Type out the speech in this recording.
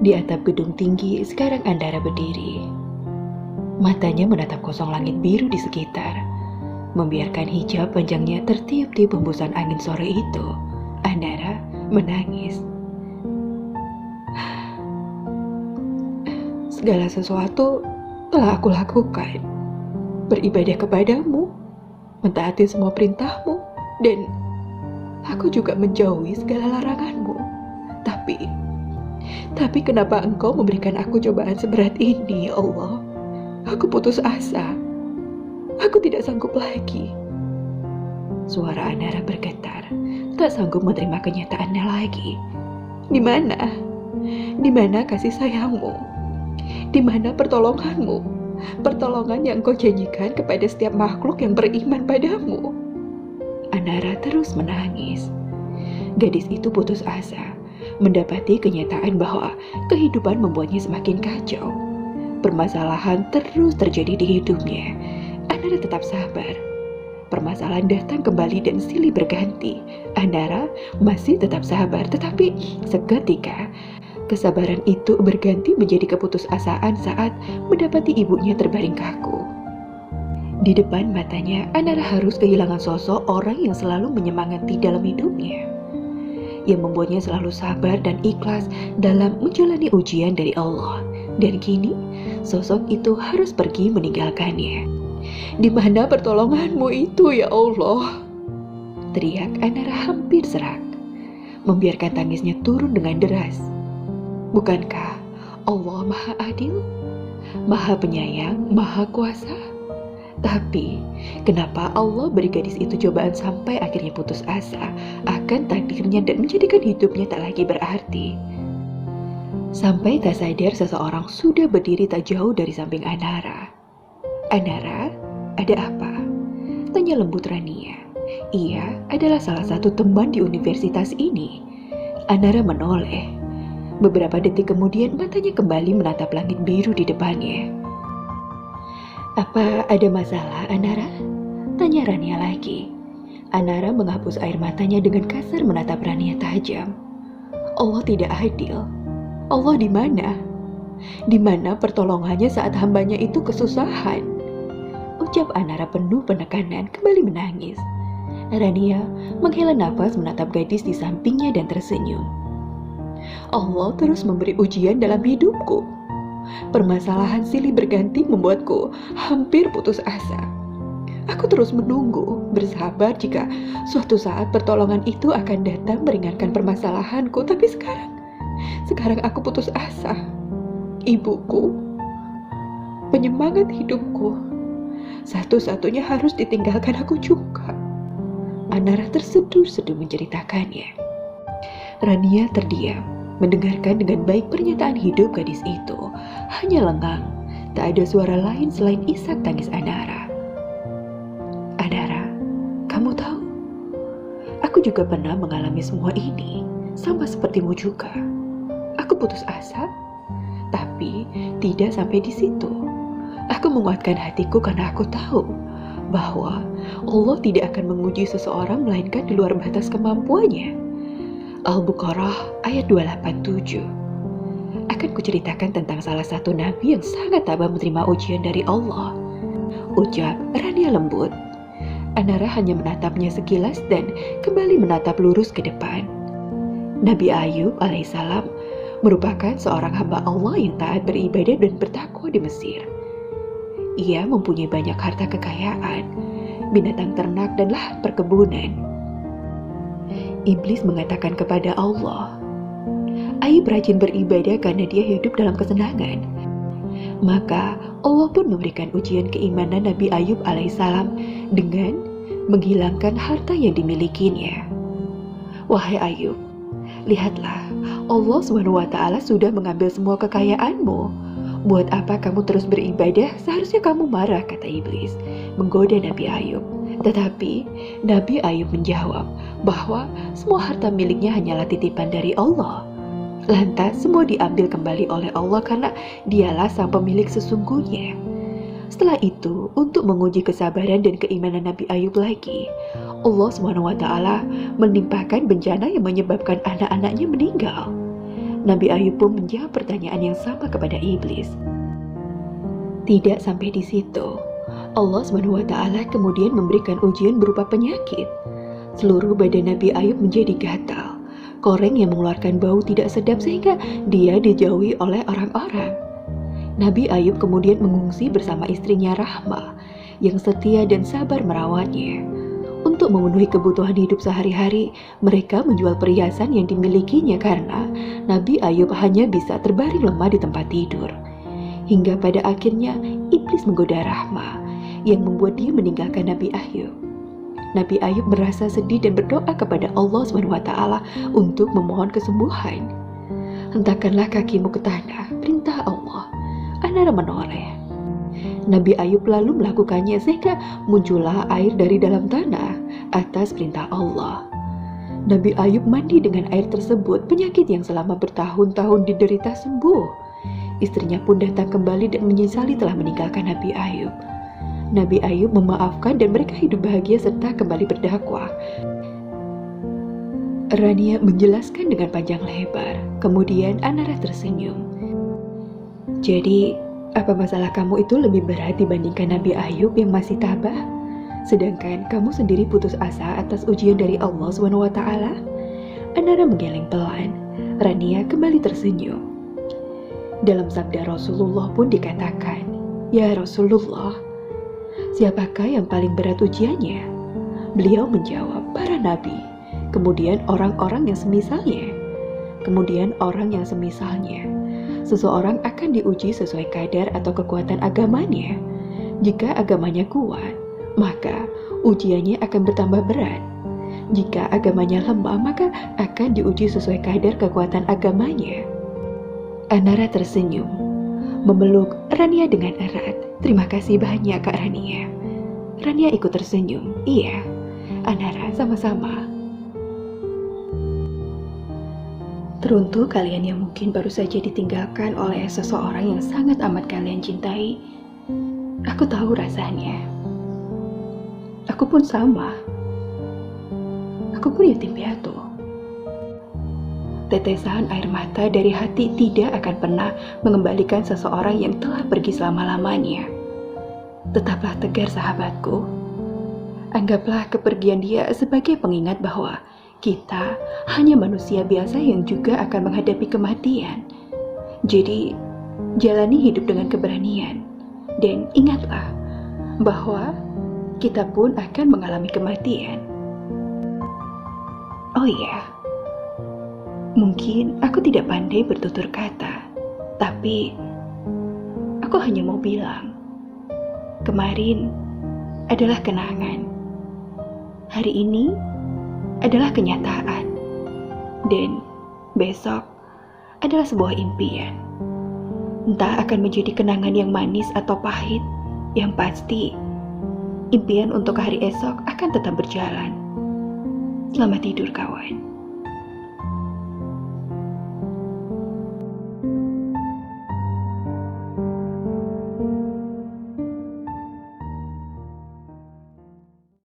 Di atap gedung tinggi, sekarang Andara berdiri. Matanya menatap kosong langit biru di sekitar. Membiarkan hijab panjangnya tertiup di hembusan angin sore itu, Andara menangis. Segala sesuatu telah aku lakukan. Beribadah kepadamu, mentaati semua perintahmu, dan aku juga menjauhi segala laranganmu. Tapi kenapa engkau memberikan aku cobaan seberat ini, ya Allah? Aku putus asa. Aku tidak sanggup lagi. Suara Andara bergetar, tak sanggup menerima kenyataannya lagi. Di mana? Di mana kasih sayangmu? Di mana pertolonganmu? Pertolongan yang kau janjikan kepada setiap makhluk yang beriman padamu. Andara terus menangis. Gadis itu putus asa, mendapati kenyataan bahwa kehidupan membuatnya semakin kacau. Permasalahan terus terjadi di hidupnya. Andara tetap sabar. Permasalahan datang kembali dan silih berganti. Andara masih tetap sabar, tetapi seketika kesabaran itu berganti menjadi keputusasaan saat mendapati ibunya terbaring kaku. Di depan matanya, Andara harus kehilangan sosok orang yang selalu menyemangati dalam hidupnya, yang membuatnya selalu sabar dan ikhlas dalam menjalani ujian dari Allah. Dan kini, sosok itu harus pergi meninggalkannya. Di mana pertolonganmu itu, ya Allah? Teriak Andara hampir serak, membiarkan tangisnya turun dengan deras. Bukankah Allah Maha Adil, Maha Penyayang, Maha Kuasa? Tapi, kenapa Allah beri gadis itu cobaan sampai akhirnya putus asa akan takdirnya dan menjadikan hidupnya tak lagi berarti? Sampai tak sadar seseorang sudah berdiri tak jauh dari samping Andara. Andara, ada apa? Tanya lembut Rania. Ia adalah salah satu teman di universitas ini. Andara menoleh. Beberapa detik kemudian matanya kembali menatap langit biru di depannya. Apa ada masalah, Andara? Tanya Rania lagi. Andara menghapus air matanya dengan kasar menatap Rania tajam. Allah tidak adil. Allah di mana? Di mana pertolongannya saat hambanya itu kesusahan? Ucap Andara penuh penekanan, kembali menangis. Rania menghela nafas menatap gadis di sampingnya dan tersenyum. Allah terus memberi ujian dalam hidupku. Permasalahan silih berganti membuatku hampir putus asa. Aku terus menunggu, bersabar jika suatu saat pertolongan itu akan datang meringankan permasalahanku. Tapi sekarang aku putus asa. Ibuku, penyemangat hidupku, satu-satunya harus ditinggalkan aku juga. Andara terseduh-seduh menceritakannya. Rania terdiam, mendengarkan dengan baik pernyataan hidup gadis itu. Hanya lengang, tak ada suara lain selain isak tangis Andara. Andara, kamu tahu, aku juga pernah mengalami semua ini, sama sepertimu juga. Aku putus asa, tapi tidak sampai di situ. Aku menguatkan hatiku karena aku tahu bahwa Allah tidak akan menguji seseorang melainkan di luar batas kemampuannya. Al-Baqarah ayat 287. Akan kuceritakan tentang salah satu nabi yang sangat tabah menerima ujian dari Allah. Ucap Rania lembut. Andara hanya menatapnya sekilas dan kembali menatap lurus ke depan. Nabi Ayub alaihissalam merupakan seorang hamba Allah yang taat beribadah dan bertakwa di Mesir. Ia mempunyai banyak harta kekayaan, binatang ternak dan lahan perkebunan. Iblis mengatakan kepada Allah, Ayub rajin beribadah karena dia hidup dalam kesenangan. Maka Allah pun memberikan ujian keimanan Nabi Ayub alaihissalam dengan menghilangkan harta yang dimilikinya. Wahai Ayub, lihatlah, Allah SWT sudah mengambil semua kekayaanmu. Buat apa kamu terus beribadah? Seharusnya kamu marah, kata iblis, menggoda Nabi Ayub. Tetapi Nabi Ayub menjawab bahwa semua harta miliknya hanyalah titipan dari Allah. Lantas semua diambil kembali oleh Allah karena dialah sang pemilik sesungguhnya. Setelah itu, untuk menguji kesabaran dan keimanan Nabi Ayub lagi, Allah SWT menimpakan bencana yang menyebabkan anak-anaknya meninggal. Nabi Ayub pun menjawab pertanyaan yang sama kepada iblis. Tidak sampai di situ, Allah SWT kemudian memberikan ujian berupa penyakit. Seluruh badan Nabi Ayub menjadi gatal, koreng yang mengeluarkan bau tidak sedap sehingga dia dijauhi oleh orang-orang. Nabi Ayub kemudian mengungsi bersama istrinya Rahmah yang setia dan sabar merawatnya. Untuk memenuhi kebutuhan hidup sehari-hari, mereka menjual perhiasan yang dimilikinya karena Nabi Ayub hanya bisa terbaring lemah di tempat tidur. Hingga pada akhirnya iblis menggoda Rahmah yang membuat dia meninggalkan Nabi Ayub. Nabi Ayub merasa sedih dan berdoa kepada Allah SWT untuk memohon kesembuhan. Hentakkanlah kakimu ke tanah, perintah Allah. Anara menoleh. Nabi Ayub lalu melakukannya sehingga muncullah air dari dalam tanah atas perintah Allah. Nabi Ayub mandi dengan air tersebut, penyakit yang selama bertahun-tahun diderita sembuh. Istrinya pun datang kembali dan menyesali telah meninggalkan Nabi Ayub. Nabi Ayub memaafkan dan mereka hidup bahagia serta kembali berdakwah. Rania menjelaskan dengan panjang lebar. Kemudian Anara tersenyum. Jadi, apa masalah kamu itu lebih berat dibandingkan Nabi Ayub yang masih tabah? Sedangkan kamu sendiri putus asa atas ujian dari Allah SWT? Anara menggeleng pelan. Rania kembali tersenyum. Dalam sabda Rasulullah pun dikatakan, "Ya Rasulullah, siapakah yang paling berat ujiannya?" Beliau menjawab, "Para nabi, kemudian orang-orang yang semisalnya, kemudian orang yang semisalnya. Seseorang akan diuji sesuai kadar atau kekuatan agamanya. Jika agamanya kuat, maka ujiannya akan bertambah berat. Jika agamanya lemah, maka akan diuji sesuai kadar kekuatan agamanya." Anara tersenyum, memeluk Rania dengan erat. "Terima kasih banyak Kak Rania." Rania ikut tersenyum. "Iya, Anara, sama-sama." Teruntuk kalian yang mungkin baru saja ditinggalkan oleh seseorang yang sangat amat kalian cintai, aku tahu rasanya. Aku pun sama. Aku pun yatim piatu. Tetesan air mata dari hati tidak akan pernah mengembalikan seseorang yang telah pergi selama-lamanya. Tetaplah tegar sahabatku. Anggaplah kepergian dia sebagai pengingat bahwa kita hanya manusia biasa yang juga akan menghadapi kematian. Jadi, jalani hidup dengan keberanian. Dan ingatlah bahwa kita pun akan mengalami kematian. Oh iya, mungkin aku tidak pandai bertutur kata, tapi aku hanya mau bilang, kemarin adalah kenangan. Hari ini adalah kenyataan. Dan besok adalah sebuah impian. Entah akan menjadi kenangan yang manis atau pahit, yang pasti impian untuk hari esok akan tetap berjalan. Selamat tidur kawan.